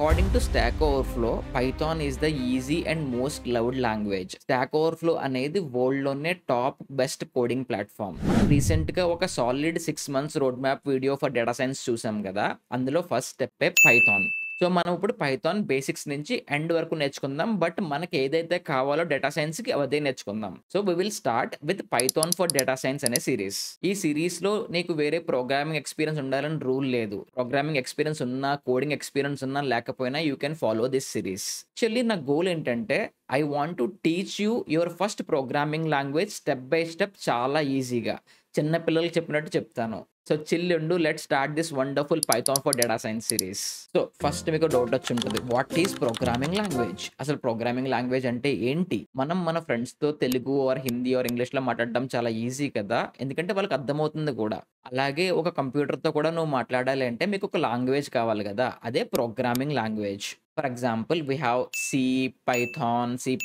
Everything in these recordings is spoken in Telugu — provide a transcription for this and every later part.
According to Stack Overflow, Python is the easy and most loved language. Stack Overflow అనేది వరల్డ్ లోనే top best coding platform. Recent గా ఒక solid 6 months road map video for data science చూసాం కదా. అందులో ఫస్ట్ స్టెప్ పైథాన్. సో మనం ఇప్పుడు పైథాన్ బేసిక్స్ నుంచి ఎండ్ వరకు నేర్చుకుందాం. బట్ మనకి ఏదైతే కావాలో డేటా సైన్స్ కి అదే నేర్చుకుందాం. So we will start with Python for data science అనే సిరీస్. ఈ సిరీస్ లో నీకు వేరే ప్రోగ్రామింగ్ ఎక్స్పీరియన్స్ ఉండాలని రూల్ లేదు. ప్రోగ్రామింగ్ ఎక్స్పీరియన్స్ ఉన్నా, కోడింగ్ ఎక్స్పీరియన్స్ ఉన్నా లేకపోయినా you can follow this series. Actually నా గోల్ ఏంటంటే I want to teach you your first programming language step by step చాలా ఈజీగా చిన్న పిల్లలకి చెప్పినట్టు చెప్తాను. సో చిల్లుండు, let start this wonderful Python for data science series. So first మీకు డౌట్ వచ్చి ఉంటుంది, వాట్ ఈస్ ప్రోగ్రామింగ్ లాంగ్వేజ్? అసలు ప్రోగ్రామింగ్ లాంగ్వేజ్ అంటే ఏంటి? మనం మన ఫ్రెండ్స్ తో Telugu or Hindi or English లో మాట్లాడడం చాలా ఈజీ కదా, ఎందుకంటే వాళ్ళకి అర్థమవుతుంది కూడా. అలాగే ఒక కంప్యూటర్ తో కూడా నువ్వు మాట్లాడాలి అంటే మీకు ఒక లాంగ్వేజ్ కావాలి కదా, అదే programming language. For example we have C, Python, C++,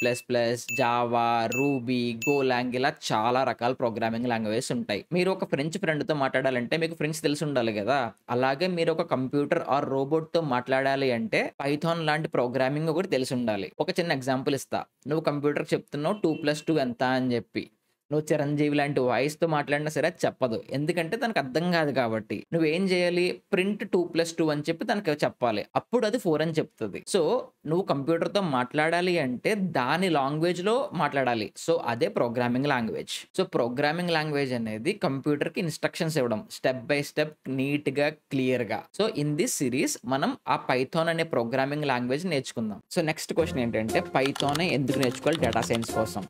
Java, Ruby, Golang, ఇలా చాలా రకాల ప్రోగ్రామింగ్ లాంగ్వేజెస్ ఉంటాయి. మీరు ఒక ఫ్రెంచ్ ఫ్రెండ్తో మాట్లాడాలంటే మీకు ఫ్రెంచ్ తెలిసి ఉండాలి కదా. అలాగే మీరు ఒక కంప్యూటర్ ఆర్ రోబోట్తో మాట్లాడాలి అంటే పైథాన్ లాంటి ప్రోగ్రామింగ్ ఒకటి తెలిసి ఉండాలి. ఒక చిన్న ఎగ్జాంపుల్ ఇస్తా. నువ్వు కంప్యూటర్కి చెప్తున్నావు 2+2 ఎంత అని చెప్పి, నువ్వు చిరంజీవి లాంటి వాయిస్తో మాట్లాడినా సరే అది చెప్పదు, ఎందుకంటే తనకు అర్థం కాదు. కాబట్టి నువ్వేం చేయాలి, ప్రింట్ 2+2 అని చెప్పి తనకు చెప్పాలి, అప్పుడు అది 4 అని చెప్తుంది. సో నువ్వు కంప్యూటర్తో మాట్లాడాలి అంటే దాని లాంగ్వేజ్ లో మాట్లాడాలి. సో అదే programming language. So programming language అనేది కంప్యూటర్ కి ఇన్స్ట్రక్షన్స్ ఇవ్వడం, స్టెప్ బై స్టెప్, నీట్ గా, క్లియర్ గా. సో ఇన్ దిస్ సిరీస్ మనం ఆ పైథాన్ అనే ప్రోగ్రామింగ్ లాంగ్వేజ్ నేర్చుకుందాం. సో నెక్స్ట్ క్వశ్చన్ ఏంటంటే, పైథాన్ ఎందుకు నేర్చుకోవాలి డేటా సైన్స్ కోసం?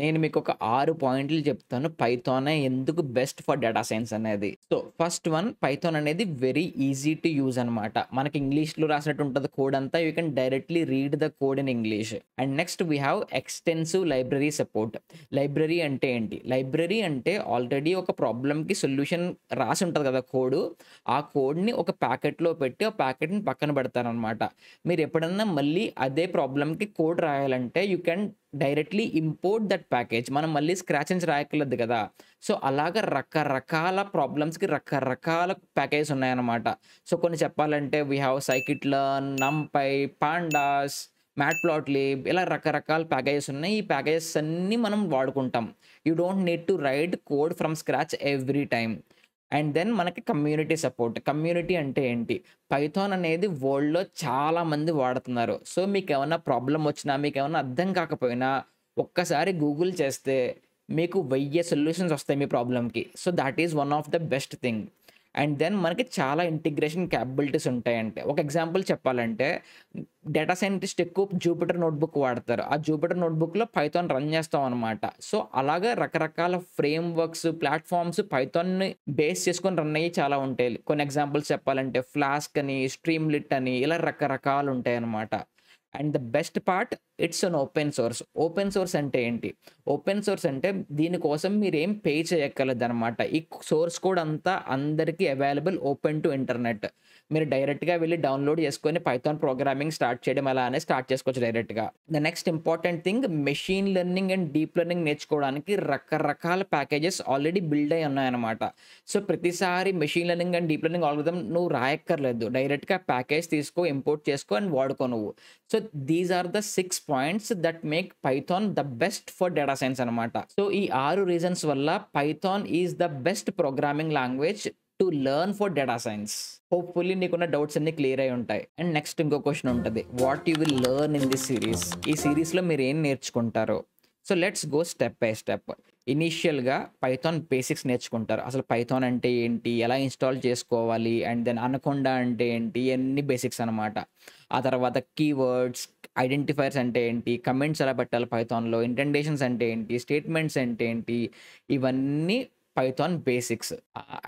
నేను మీకు ఒక 6 పాయింట్లు చెప్తాను పైథానే ఎందుకు బెస్ట్ ఫర్ డేటా సైన్స్ అనేది. సో ఫస్ట్ వన్, పైథాన్ అనేది వెరీ ఈజీ టు యూజ్ అనమాట. మనకి ఇంగ్లీష్లో రాసినట్టు ఉంటుంది కోడ్ అంతా, you can directly read the code in English. And next we have extensive library support. Library అంటే ఏంటి? లైబ్రరీ అంటే ఆల్రెడీ ఒక ప్రాబ్లమ్కి సొల్యూషన్ రాసి ఉంటుంది కదా కోడ్, ఆ కోడ్ని ఒక ప్యాకెట్లో పెట్టి ఆ ప్యాకెట్ని పక్కన పెడతారనమాట. మీరు ఎప్పుడన్నా మళ్ళీ అదే ప్రాబ్లమ్కి కోడ్ రాయాలంటే you can directly import that package. మనం మళ్ళీ స్క్రాచ్ నుంచి రాయక్కర్లేదు కదా. సో అలాగ రకరకాల ప్రాబ్లమ్స్కి రకరకాల ప్యాకేజెస్ ఉన్నాయన్నమాట. సో కొన్ని చెప్పాలంటే we have scikit learn, NumPy, pandas, Matplotlib, ఇలా రకరకాల ప్యాకేజెస్ ఉన్నాయి. ఈ ప్యాకేజెస్ అన్నీ మనం వాడుకుంటాం. You don't need to write code from scratch every time. And then మనకి కమ్యూనిటీ సపోర్ట్. కమ్యూనిటీ అంటే ఏంటి? పైథాన్ అనేది వరల్డ్లో చాలా మంది వాడుతున్నారు. సో మీకు ఏమైనా ప్రాబ్లం వచ్చినా, మీకు ఏమైనా అర్థం కాకపోయినా ఒక్కసారి గూగుల్ చేస్తే మీకు 1000 సొల్యూషన్స్ వస్తాయి మీ ప్రాబ్లంకి. So that is one of the best thing. And then మనకి చాలా ఇంటిగ్రేషన్ క్యాపబిలిటీస్ ఉంటాయంటే, ఒక ఎగ్జాంపుల్ చెప్పాలంటే డేటా సైంటిస్ట్ ఎక్కువ జూపిటర్ నోట్బుక్ వాడతారు. ఆ జూపిటర్ నోట్బుక్లో పైథాన్ రన్ చేస్తాం అనమాట. సో అలాగే రకరకాల ఫ్రేమ్ వర్క్స్, ప్లాట్ఫామ్స్ పైథాన్ని బేస్ చేసుకొని రన్ అయ్యి చాలా ఉంటాయి. కొన్ని ఎగ్జాంపుల్స్ చెప్పాలంటే ఫ్లాస్క్ అని, స్ట్రీమ్లిట్ అని, ఇలా రకరకాలు ఉంటాయి అనమాట. And the best part, it's an open source. Open source అంటే ఏంటి? ఓపెన్ సోర్స్ అంటే దీనికోసం మీరు ఏం పే చేయక్కర్లేదు అనమాట. ఈ సోర్స్ కోడ్ అంతా అందరికీ అవైలబుల్, ఓపెన్ టు ఇంటర్నెట్. మీరు డైరెక్ట్గా వెళ్ళి డౌన్లోడ్ చేసుకొని పైథాన్ ప్రోగ్రామింగ్ స్టార్ట్ చేయడం ఎలా అనేది స్టార్ట్ చేసుకోవచ్చు డైరెక్ట్గా. The next important thing, machine learning and deep learning నేర్చుకోవడానికి రకరకాల ప్యాకేజెస్ ఆల్రెడీ బిల్డ్ అయి ఉన్నాయన్నమాట. సో ప్రతిసారి machine learning and deep learning algorithm నువ్వు రాయక్కర్లేదు, డైరెక్ట్గా ప్యాకేజ్ తీసుకో, ఇంపోర్ట్ చేసుకో అండ్ వాడుకో నువ్వు. So these are the 6 points that make Python the best for data science అనమాట. సో ఈ 6 రీజన్స్ వల్ల Python is the best programming language to learn for data science. Hopefully నీకున్న డౌట్స్ అన్ని క్లియర్ అయి ఉంటాయి. అండ్ నెక్స్ట్ ఇంకో క్వశ్చన్ ఉంటుంది, what you will learn in this series? ఈ సిరీస్లో మీరు ఏం నేర్చుకుంటారు? So let's go step by step. ఇనీషియల్గా పైథాన్ బేసిక్స్ నేర్చుకుంటారు. అసలు పైథాన్ అంటే ఏంటి, ఎలా ఇన్స్టాల్ చేసుకోవాలి, అండ్ దెన్ అనకొండా అంటే ఏంటి, ఇవన్నీ బేసిక్స్ అనమాట. ఆ తర్వాత కీవర్డ్స్, ఐడెంటిఫైర్స్ అంటే ఏంటి, కమెంట్స్ ఎలా పెట్టాలి పైథాన్లో, ఇంటెండేషన్స్ అంటే ఏంటి, స్టేట్మెంట్స్ అంటే ఏంటి, ఇవన్నీ పైథాన్ బేసిక్స్.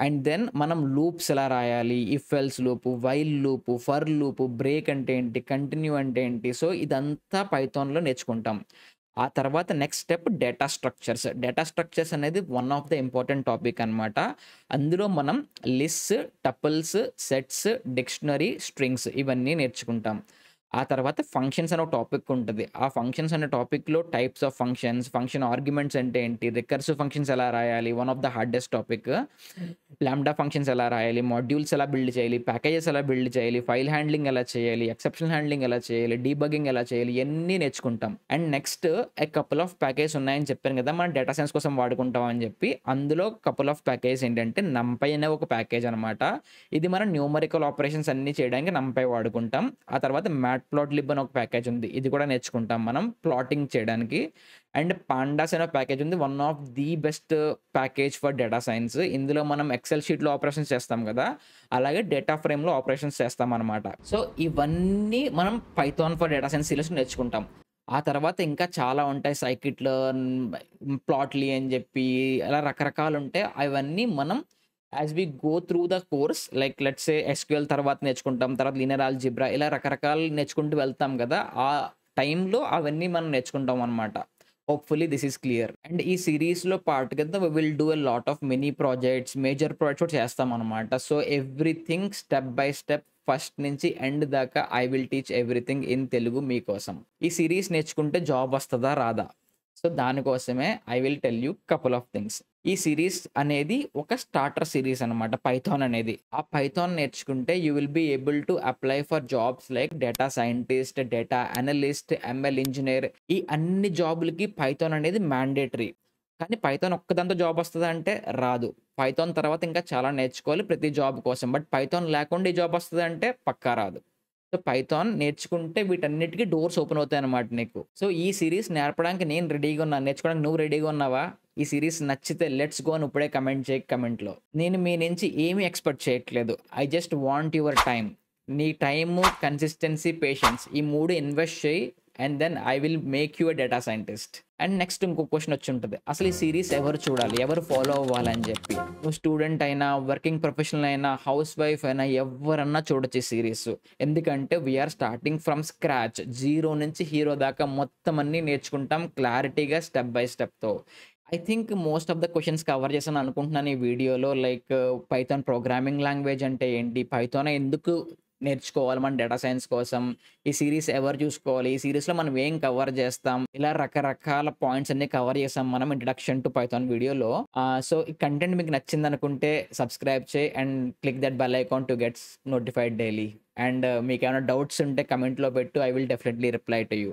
అండ్ దెన్ మనం లూప్స్ ఎలా రాయాలి, if else loop, while loop, for loop, break అంటే ఏంటి, కంటిన్యూ అంటే ఏంటి. సో ఇదంతా పైథాన్లో నేర్చుకుంటాం. ఆ తర్వాత next step data structures. Data structures అనేది one of the important topic అనమాట. అందులో మనం lists, tuples, sets, dictionary, strings ఇవన్నీ నేర్చుకుంటాం. ఆ తర్వాత ఫంక్షన్స్ అనే ఒక టాపిక్ ఉంటది. ఆ ఫంక్షన్స్ అనే టాపిక్‌లో types of functions, function arguments అంటే ఏంటి, రికర్సివ్ ఫంక్షన్స్ ఎలా రాయాలి, one of the hardest topic. Lambda functions ఎలా రాయాలి, మాడ్యూల్స్ ఎలా బిల్డ్ చేయాలి, ప్యాకేజెస్ ఎలా బిల్డ్ చేయాలి, ఫైల్ హ్యాండ్లింగ్ ఎలా చేయాలి, ఎక్సెప్షన్ హ్యాండ్లింగ్ ఎలా చేయాలి, డీబగ్గింగ్ ఎలా చేయాలి, ఇయన్నీ నేర్చుకుంటాం. And next couple of packages ఉన్నాయని చెప్పాను కదా! మనం డేటా సైన్స్ కోసం వాడుకుంటాం అని చెప్పి. అందులో కపుల్ ఆఫ్ ప్యాకేజెస్ ఏంటంటే నంపై అనే ఒక ప్యాకేజ్ అనమాట. ఇది మనం న్యూమరికల్ ఆపరేషన్స్ అన్నీ చేయడానికి నంపై వాడుకుంటాం. ఆ తర్వాత మ్యాట్‌ప్లాట్‌లిబ్ అని ఒక ప్యాకేజ్ ఉంది. ఇది కూడా నేర్చుకుంటాం మనం ప్లాటింగ్ చేయడానికి. అండ్ పాండాస్ అనే ప్యాకేజ్ ఉంది. One of the best package for data science. ఇందులో మనం ఎక్సెల్ షీట్‌లో ఆపరేషన్స్ చేస్తాం కదా! అలాగే డేటా ఫ్రేమ్‌లో ఆపరేషన్స్ చేస్తామనమాట. సో, ఇవన్నీ మనం పైథాన్ ఫర్ డేటా సైన్స్ సిరీస్‌లో నేర్చుకుంటాం. ఆ తర్వాత ఇంకా చాలా ఉంటాయి. సైకిట్-లెర్న్, ప్లాట్‌లీ అని చెప్పి అలా రకరకాలుంటాయి. అవన్నీ మనం as we go through the course like let's say SQL తర్వాత నేర్చుకుంటాం. తర్వాత లీనియర్ ఆల్జీబ్రా ఇలా రకరకాలు నేర్చుకుంటూ వెళ్తాం గదా! ఆ టైంలో అవన్నీ మనం నేర్చుకుంటాం అనమాట. Hopefully this is clear. And ఈ సీరీస్‌లో పార్ట్ కింద we will do a lot of mini projects, major projects కూడా చేస్తామనమాట. So, everything step by step first నుంచి ఎండ్ దాకా I will teach everything in Telugu మీకోసం. ఈ సీరీస్ నేర్చుకుంటే జాబ్ వస్తదా? రాదా? సో, దానికోసమే I will tell you couple of things. ఈ సీరీస్ అనేది ఒక స్టార్టర్ సీరీస్ అనమాట పైథాన్ అనేది. ఆ పైథాన్ నేర్చుకుంటే you will be able to apply for jobs like data scientist, data analyst, ML engineer ఈ అన్ని జాబ్‌లకి పైథాన్ అనేది మ్యాండేటరీ. కానీ పైథాన్ ఒక్కదాంతో జాబ్ వస్తదా అంటే రాదు. పైథాన్ తర్వాత ఇంకా చాలా నేర్చుకోవాలి ప్రతి జాబ్ కోసం. బట్ పైథాన్ లేకుండా ఈ జాబ్ వస్తదా అంటే పక్కా రాదు. సో, పైథాన్ నేర్చుకుంటే వీటన్నిటికి డోర్స్ ఓపెన్ అవుతాయన్నమాట నీకు. సో, ఈ సీరీస్ నేర్పడానికి నేను రెడీగా ఉన్నాను. నేర్చుకోవడానికి నువ్వు రెడీగా ఉన్నావా? ఈ సీరీస్ నచ్చితే లెట్స్ గో అని ఇప్పుడే కమెంట్ చేయి కమెంట్‌లో. నేను మీ నుంచి ఏమి ఎక్స్‌పెక్ట్ చేయట్లేదు. I just want your time. నీ టైము, కన్సిస్టెన్సీ, పేషెన్స్ ఈ 3 ఇన్వెస్ట్ చెయ్యి. And then I will make you a data scientist. And next ఇంకో క్వెషన్ వచ్చుంటది. అసలు ఈ సీరీస్ ఎవరు చూడాలి? ఎవరు ఫాలో అవ్వాలని జెప్పి. నువ్వు స్టూడెంట్ అయినా, వర్కింగ్ ప్రొఫెషనల్ అయినా, హౌస్ వైఫ్ అయినా ఎవ్వరన్నా చూడొచ్చు ఈ సీరీస్. ఎందుకంటే we are starting from scratch. Zero నుంచి హీరో దాకా మొత్తం అన్నీ నేర్చుకుంటాం క్లారిటీగా స్టెప్ బై స్టెప్‌తో. I think most of the questions cover చేశాను అనుకుంటున్నాను ఈ వీడియోలో. లైక్ పైథాన్ ప్రోగ్రామింగ్ లాంగ్వేజ్ అంటే ఏంటి? పైథాన్ ఎందుకు నేర్చుకోవాలి మన డేటా సైన్స్ కోసం? ఈ సీరీస్ ఎవరు చూసుకోవాలి? ఈ సీరీస్‌లో మనం ఏం కవర్ చేస్తాం? ఇలా రకరకాల పాయింట్స్ అన్నీ కవర్ చేసాం మనం ఇంట్రడక్షన్ టు పైథాన్ వీడియోలో. సో, ఈ కంటెంట్ మీకు నచ్చిందనుకుంటే సబ్స్క్రైబ్ చేయి and click that bell icon to gets notified daily. And మీకేమైనా డౌట్స్ ఉంటే కమెంట్‌లో పెట్టు. I will definitely reply to you.